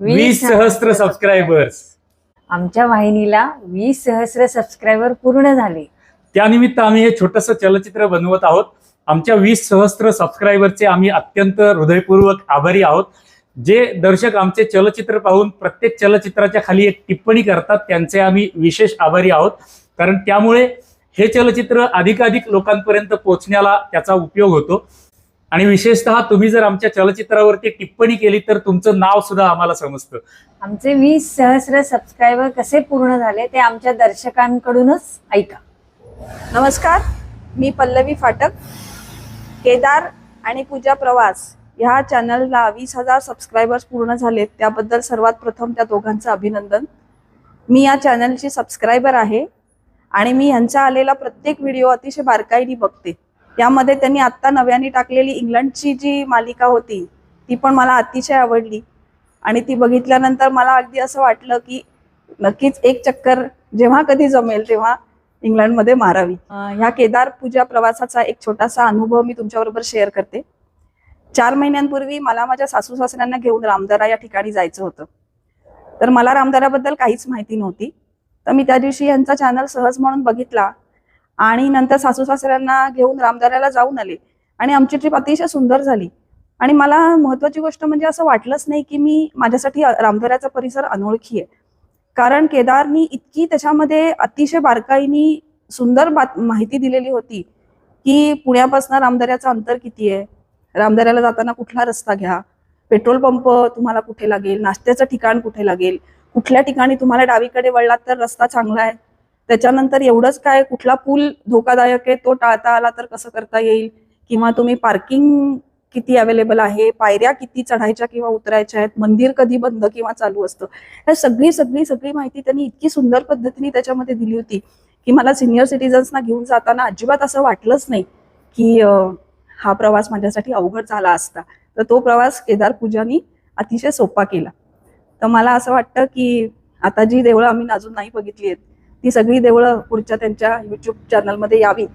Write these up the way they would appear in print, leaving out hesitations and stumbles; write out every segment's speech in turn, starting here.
20,000 subscribers. आमच्या वाहिनीला 20,000 subscriber पूर्ण झाले. त्यानिमित्त आम्ही हे छोटस चलचित्र बनवत आहोत. आमच्या 20,000 सबस्क्रायबरचे आम्ही अत्यंत हृदयपूर्वक आभारी आहोत. जे दर्शक आमचे चलचित्र पाहून प्रत्येक चलचित्राच्या खाली एक टिप्पणी करतात त्यांचे आम्ही विशेष आभारी आहोत. कारण त्यामुळे हे चलचित्र अधिकाधिक लोकांपर्यंत पोहोचण्याला त्याचा उपयोग होतो. आणि विशेषतः तुम्ही जर आमच्या चलचित्रावरती टिप्पणी केली तर तुमचं नाव सुद्धा आम्हाला समजतं. आमचे 20,000 सबस्क्रायबर कसे पूर्ण झाले ते आमच्या दर्शकांकडूनच ऐका. नमस्कार, मी पल्लवी फाटक. केदार आणि पूजा प्रवास ह्या चॅनलला 20,000 सबस्क्रायबर्स पूर्ण झालेत त्याबद्दल सर्वात प्रथम त्या दोघांचं अभिनंदन. मी या चॅनलची सबस्क्रायबर आहे आणि मी ह्यांचा आलेला प्रत्येक व्हिडिओ अतिशय बारकाईने बघते. यामध्ये त्यांनी आत्ता नव्याने टाकलेली इंग्लंडची जी मालिका होती ती पण मला अतिशय आवडली आणि ती बघितल्यानंतर मला अगदी असं वाटलं की नक्कीच एक चक्कर जेव्हा कधी जमेल तेव्हा इंग्लंडमध्ये मारावी. ह्या केदार पूजा प्रवासाचा एक छोटासा अनुभव मी तुमच्याबरोबर शेअर करते. 4 महिन्यांपूर्वी मला माझ्या सासू सासऱ्यांना घेऊन रामदरा या ठिकाणी जायचं होतं. तर मला रामदराबद्दल काहीच माहिती नव्हती. तर मी त्या दिवशी यांचा चॅनल सहज म्हणून बघितला आणि नंतर सासू सासऱ्यांना घेऊन रामदऱ्याला जाऊन आले आणि आमची ट्रिप अतिशय सुंदर झाली. आणि मला महत्त्वाची गोष्ट म्हणजे असं वाटलंच नाही की मी माझ्यासाठी रामदऱ्याचा परिसर अनोळखी आहे. कारण केदारनी इतकी त्याच्यामध्ये अतिशय बारकाईनी सुंदर माहिती दिलेली होती की पुण्यापासून रामदऱ्याचं अंतर किती आहे, रामदऱ्याला जाताना कुठला रस्ता घ्या, पेट्रोल पंप तुम्हाला कुठे लागेल, नाश्त्याचं ठिकाण कुठे लागेल, कुठल्या ठिकाणी तुम्हाला डावीकडे वळलात तर रस्ता चांगला आहे, त्याच्यानंतर एवढंच काय कुठला पूल धोकादायक आहे तो टाळता आला तर कसं करता येईल, किंवा तुम्ही पार्किंग किती अवेलेबल आहे, पायऱ्या किती चढायच्या किंवा उतरायच्या आहेत, मंदिर कधी बंद किंवा चालू असतं, हे सगळी सगळी सगळी माहिती त्यांनी इतकी सुंदर पद्धतीने त्याच्यामध्ये दिली होती की मला सिनियर सिटीजन्सना घेऊन जाताना अजिबात असं वाटलंच नाही की हा प्रवास माझ्यासाठी अवघड झाला असता. तर तो प्रवास केदार पूजानी अतिशय सोपा केला. तर मला असं वाटतं की आता जी देवळं आम्ही अजून नाही बघितली आहेत ती सगळी देवळं पुढच्या त्यांच्या युट्यूब चॅनलमध्ये यावीत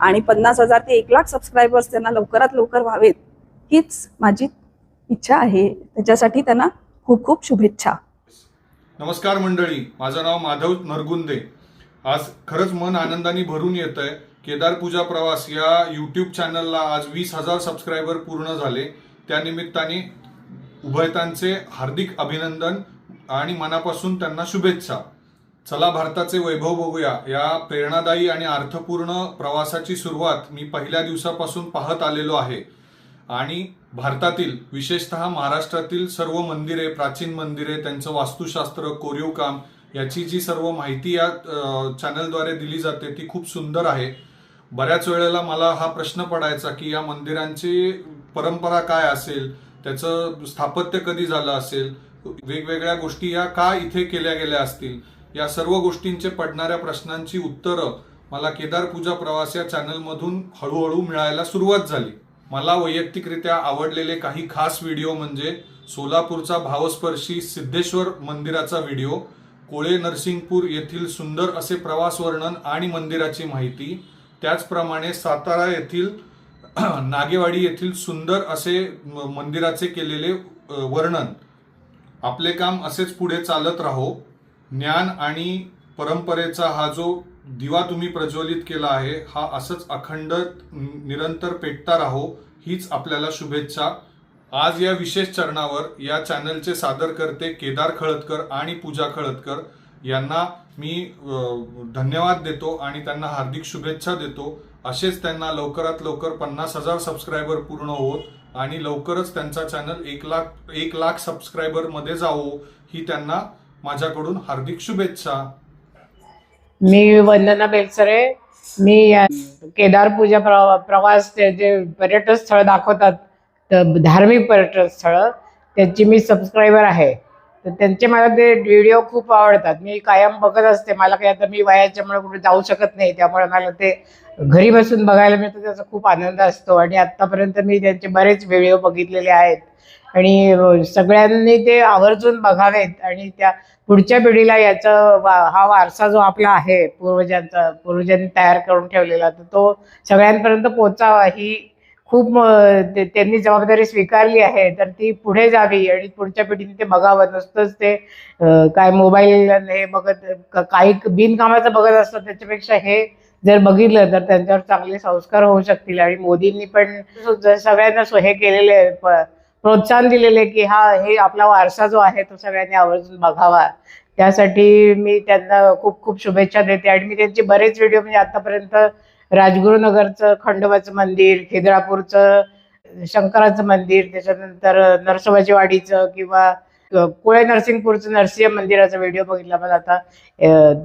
आणि 50,000 ते 1,00,000 सबस्क्रायबर्स त्यांना लवकरात लवकर व्हावेत हीच माझी इच्छा आहे. त्याच्यासाठी त्यांना खूप खूप शुभेच्छा. नमस्कार मंडळी, माझं नाव माधव नरगुंदे. आज खरंच मन आनंदाने भरून येत आहे. केदार पूजा प्रवास या यूट्यूब चॅनलला आज 20,000 सबस्क्रायबर पूर्ण झाले. त्यानिमित्ताने उभयतांचे हार्दिक अभिनंदन आणि मनापासून त्यांना शुभेच्छा. चला भारताचे वैभव बघूया या प्रेरणादायी आणि अर्थपूर्ण प्रवासाची सुरुवात मी पहिल्या दिवसापासून पाहत आलेलो आहे. आणि भारतातील विशेषतः महाराष्ट्रातील सर्व मंदिरे, प्राचीन मंदिरे, त्यांचं वास्तुशास्त्र, कोरीव काम याची जी सर्व माहिती या चॅनलद्वारे दिली जाते ती खूप सुंदर आहे. बऱ्याच वेळेला मला हा प्रश्न पडायचा की या मंदिरांची परंपरा काय असेल, त्याचं स्थापत्य कधी झालं असेल, वेगवेगळ्या गोष्टी या का इथे केल्या गेल्या असतील, या सर्व गोष्टींचे पडणाऱ्या प्रश्नांची उत्तरं मला केदार पूजा प्रवास या चॅनलमधून हळूहळू मिळायला सुरुवात झाली. मला वैयक्तिकरित्या आवडलेले काही खास व्हिडिओ म्हणजे सोलापूरचा भावस्पर्शी सिद्धेश्वर मंदिराचा व्हिडिओ, कोळे नरसिंगपूर येथील सुंदर असे प्रवास वर्णन आणि मंदिराची माहिती, त्याचप्रमाणे सातारा येथील नागेवाडी येथील सुंदर असे मंदिराचे केलेले वर्णन. आपले काम असेच पुढे चालत राहो. ज्ञान आणि परंपरेचा हा जो दिवा तुम्ही प्रज्वलित केला आहे हा असंच अखंड निरंतर पेटता राहो हीच आपल्याला शुभेच्छा. आज या विशेष चरणावर या चॅनलचे सादरकर्ते केदार खळदकर आणि पूजा खळदकर यांना मी धन्यवाद देतो आणि त्यांना हार्दिक शुभेच्छा देतो. असेच त्यांना लवकरात लवकर 50,000 सबस्क्रायबर पूर्ण होत आणि लवकरच त्यांचा चॅनल 1,00,000 सबस्क्रायबर मध्ये जावो ही त्यांना माझ्याकडून हार्दिक शुभेच्छा. मी वंदना बेलसरे. मी केदार पूजा प्रवास जे पर्यटन स्थळ दाखवतात, धार्मिक पर्यटन स्थळ, त्यांची मी सबस्क्रायबर आहे. तर त्यांचे मला ते व्हिडिओ खूप आवडतात. मी कायम बघत असते. मला काही आता मी वयाच्यामुळे कुठे जाऊ शकत नाही त्यामुळे मला ते घरी बसून बघायला मिळतं, त्याचा खूप आनंद असतो. आणि आत्तापर्यंत मी त्यांचे बरेच व्हिडिओ बघितलेले आहेत आणि सगळ्यांनी ते आवर्जून बघावेत आणि त्या पुढच्या पिढीला याचा हा वारसा जो आपला आहे पूर्वजांनी तयार करून ठेवलेला, तर तो सगळ्यांपर्यंत पोहोचावा ही खूप त्यांनी जबाबदारी स्वीकारली आहे, तर ती पुढे जावी आणि पुढच्या पिढीने ते बघावं. नुसतंच ते काय मोबाईल हे बघत काही बिनकामाचं बघत असतं, त्याच्यापेक्षा हे जर बघितलं तर त्यांच्यावर चांगले संस्कार होऊ शकतील. आणि मोदींनी पण सगळ्यांना हे केलेले आहे, प्रोत्साहन दिलेले की हे आपला वारसा जो आहे तो सगळ्यांनी आवर्जून बघावा. त्यासाठी मी त्यांना खूप खूप शुभेच्छा देते. आणि मी त्यांचे बरेच व्हिडिओ म्हणजे आतापर्यंत राजगुरुनगरचं खंडोबाचं मंदिर, खिद्रापूरचं शंकराचं मंदिर, त्याच्यानंतर नरसोबाची वाडीचं किंवा कुळे नरसिंगपूरचं नरसिंह मंदिराचा व्हिडिओ बघितला मला आता.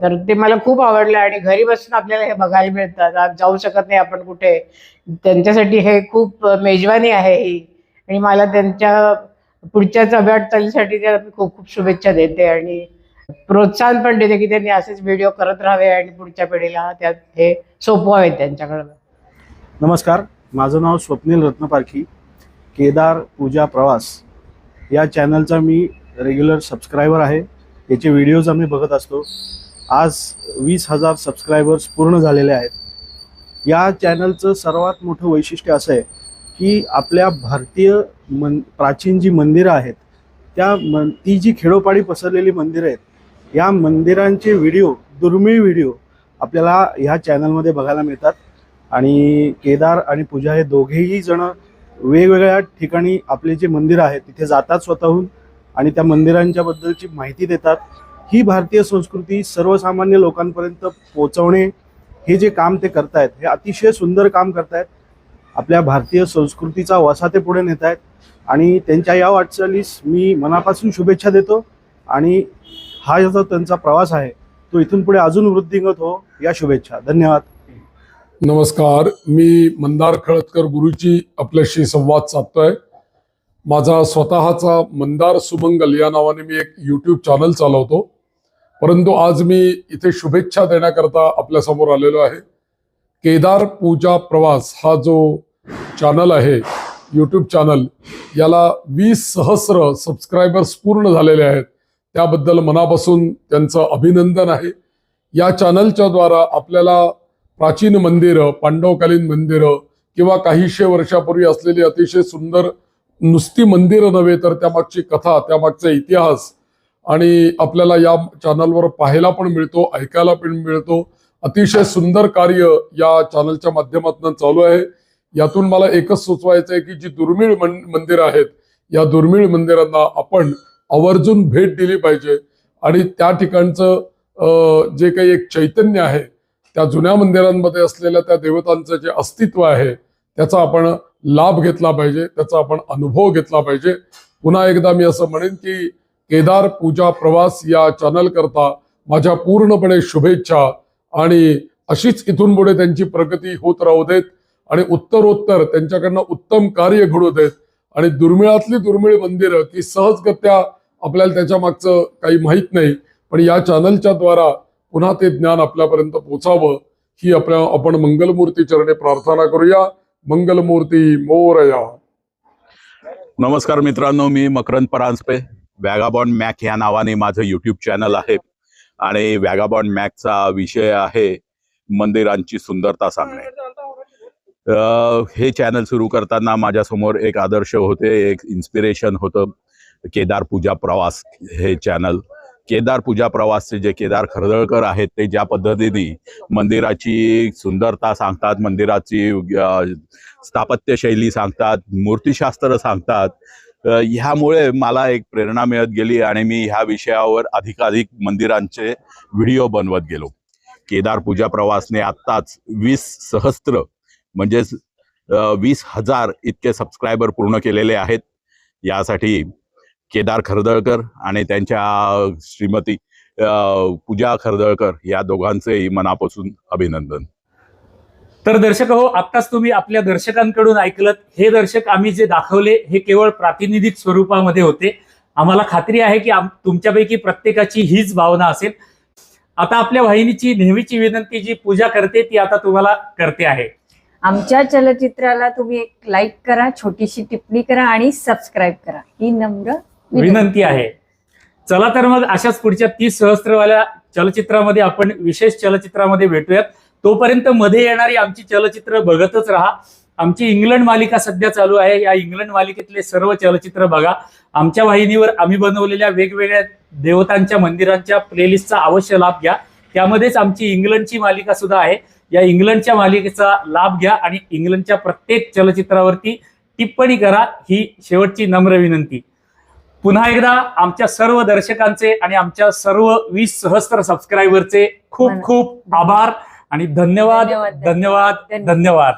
तर ते मला खूप आवडलं आणि घरी बसून आपल्याला हे बघायला मिळतात. आज जाऊ शकत नाही आपण कुठे, त्यांच्यासाठी हे खूप मेजवानी आहे ही. आणि मला त्यांच्या पुढच्या वाटचालीसाठी त्या खूप खूप शुभेच्छा देते आणि प्रोत्साहन पण देते की त्यांनी असेच व्हिडिओ करत राहावे आणि पुढच्या पिढीला त्यात हे सोपवावे त्यांच्याकडे. नमस्कार, माझं नाव स्वप्नील रत्नपारखी. केदार पूजा प्रवास या चॅनलचा मी रेग्युलर सबस्क्रायबर आहे. याचे व्हिडिओज आम्ही बघत असतो. आज 20,000 सबस्क्रायबर्स पूर्ण झालेले आहेत. या चॅनलचं सर्वात मोठं वैशिष्ट्य असं आहे की आपल्या भारतीय प्राचीन जी मंदिरं आहेत ती जी खेडोपाडी पसरलेली मंदिरं आहेत, या मंदिरांचे व्हिडिओ, दुर्मिळ व्हिडिओ आपल्याला ह्या चॅनलमध्ये बघायला मिळतात. आणि केदार आणि पूजा हे दोघेही जण वेगवेगळ्या ठिकाणी आपले जे मंदिरं आहेत तिथे जातात स्वतःहून आणि त्या मंदिरांच्या बद्दलची माहिती देतात. ही भारतीय संस्कृती सर्वसामान्य लोकांपर्यंत पोहोचवणे हे जे काम ते करतायत, हे अतिशय सुंदर काम करतायत. आपल्या भारतीय संस्कृतीचा वसा ते पुढे नेत आहेत आणि त्यांच्या या वाटचालीस मी मनापासून शुभेच्छा देतो. आणि हा जो त्यांचा प्रवास आहे तो इथून पुढे अजून वृद्धिंगत हो, या शुभेच्छा. धन्यवाद. नमस्कार, मी मंदार खळदकर गुरुजी आपल्याशी संवाद साधतोय. माझा स्वतःचा मंदार सुमंगल या नावाने मी एक यूट्यूब चॅनल चालवतो. परंतु आज मी इथे शुभेच्छा देण्याकरता आपल्यासमोर आलेलो आहे. केदार पूजा प्रवास हा जो चॅनल आहे, यूट्यूब चॅनल, याला 20,000 सबस्क्रायबर्स पूर्ण झालेले आहेत. त्याबद्दल मनापासून त्यांचं अभिनंदन आहे. या चॅनलच्या द्वारा आपल्याला प्राचीन मंदिरं, पांडवकालीन मंदिरं किंवा काहीशे वर्षापूर्वी असलेली अतिशय सुंदर नुसती मंदिरं नव्हे तर त्यामागची कथा, त्यामागचा इतिहास आणि आपल्याला या चॅनलवर पाहायला पण मिळतो, ऐकायला पण मिळतो. अतिशय सुंदर कार्य या चॅनलच्या माध्यमातून चालू आहे. यातून मला एकच सुचवायचं आहे की जी दुर्मिळ मंदिरं आहेत, या दुर्मिळ मंदिरांना आपण आवर्जून भेट दिली पाहिजे. आणि त्या ठिकाणचं जे काही एक चैतन्य आहे, त्या जुन्या मंदिरांमध्ये असलेल्या त्या देवतांचं जे अस्तित्व आहे त्याचा आपण लाभ घेतला पाहिजे, त्याचा आपण अनुभव घेतला पाहिजे. पुन्हा एकदा मी असं म्हणेन की केदार पूजा प्रवास या चॅनल करता माझ्या पूर्णपणे शुभेच्छा आणि अशीच इथून पुढे त्यांची प्रगती होत राहू देत आणि उत्तरोत्तर त्यांच्याकडनं उत्तम कार्य घडू देत. आणि दुर्मिळातली दुर्मिळ मंदिरं की सहजगत्या आपल्याला त्याच्या मागचं काही माहीत नाही, पण या चॅनलच्या द्वारा पुन्हा ते ज्ञान आपल्यापर्यंत पोचावं ही आपण मंगलमूर्ती चरणी प्रार्थना करूया. मंगलमूर्ती मोरया. नमस्कार मित्रांनो, मी मकरंद परांजपे. वॅगाबॉन्ड मॅक या नावाने माझं यूट्यूब चॅनल आहे आणि वॅगाबॉन्ड मॅकचा विषय आहे मंदिरांची सुंदरता सांगणे. हे चॅनल सुरू करताना माझ्यासमोर एक आदर्श होते, एक इन्स्पिरेशन होतं, केदार पूजा प्रवास हे चॅनल. केदार पूजा प्रवासचे जे केदार खरदळकर आहेत ते ज्या पद्धतीने मंदिराची सुंदरता सांगतात, मंदिराची स्थापत्यशैली सांगतात, मूर्तिशास्त्र सांगतात, ह्यामुळे मला एक प्रेरणा मिळत गेली आणि मी ह्या विषयावर अधिकाधिक मंदिरांचे व्हिडिओ बनवत गेलो. केदार पूजा प्रवासने आत्ताच 20,000 म्हणजेच 20,000 इतके सबस्क्रायबर पूर्ण केलेले आहेत. यासाठी केदार खरदळकर आणि त्यांच्या श्रीमती पूजा खरदळकर या दोघांचेही मनापासून अभिनंदन. तर दर्शक हो, आत्ताच तुम्ही आपल्या दर्शकांकडून ऐकलं. हे दर्शक आम्ही जे दाखवले हे केवळ प्रातिनिधिक स्वरूपामध्ये होते. आम्हाला खात्री आहे की तुमच्यापैकी प्रत्येकाची हीच भावना असेल. आता आपल्या वाहिनीची नेहमीची विनंती जी पूजा करते ती आता तुम्हाला करते आहे. आमच्या चलचित्राला तुम्ही एक लाईक करा, छोटीशी टिप्पणी करा आणि सबस्क्राईब करा, ही नम्र विनंती आहे. चला तर मग अशाच पुढच्या 30,000वाल्या चलचित्रामध्ये आपण विशेष चलचित्रामध्ये भेटूयात. तोपर्यंत मध्ये येणारी आमची चलचित्र बघतच राहा आमची इंग्लंड मालिका सध्या चालू आहे. या इंग्लंड मालिकेतले सर्व चलचित्र बघा. आमच्या वाहिनीवर आम्ही बनवलेल्या वेगवेगळ्या देवतांच्या मंदिरांच्या प्लेलिस्टचा अवश्य लाभ घ्या. त्यामध्येच आमची इंग्लंडची मालिका सुद्धा आहे. या इंग्लंडच्या मालिकेचा लाभ घ्या आणि इंग्लंडच्या प्रत्येक चलचित्रावरती टिप्पणी करा, ही शेवटची नम्र विनंती. पुन्हा एकदा आमच्या सर्व दर्शकांचे आणि आमच्या सर्व 20 सहस्त्र सबस्क्रायबरचे खूप खूप आभार आणि धन्यवाद. धन्यवाद. धन्यवाद. धन्यवाद.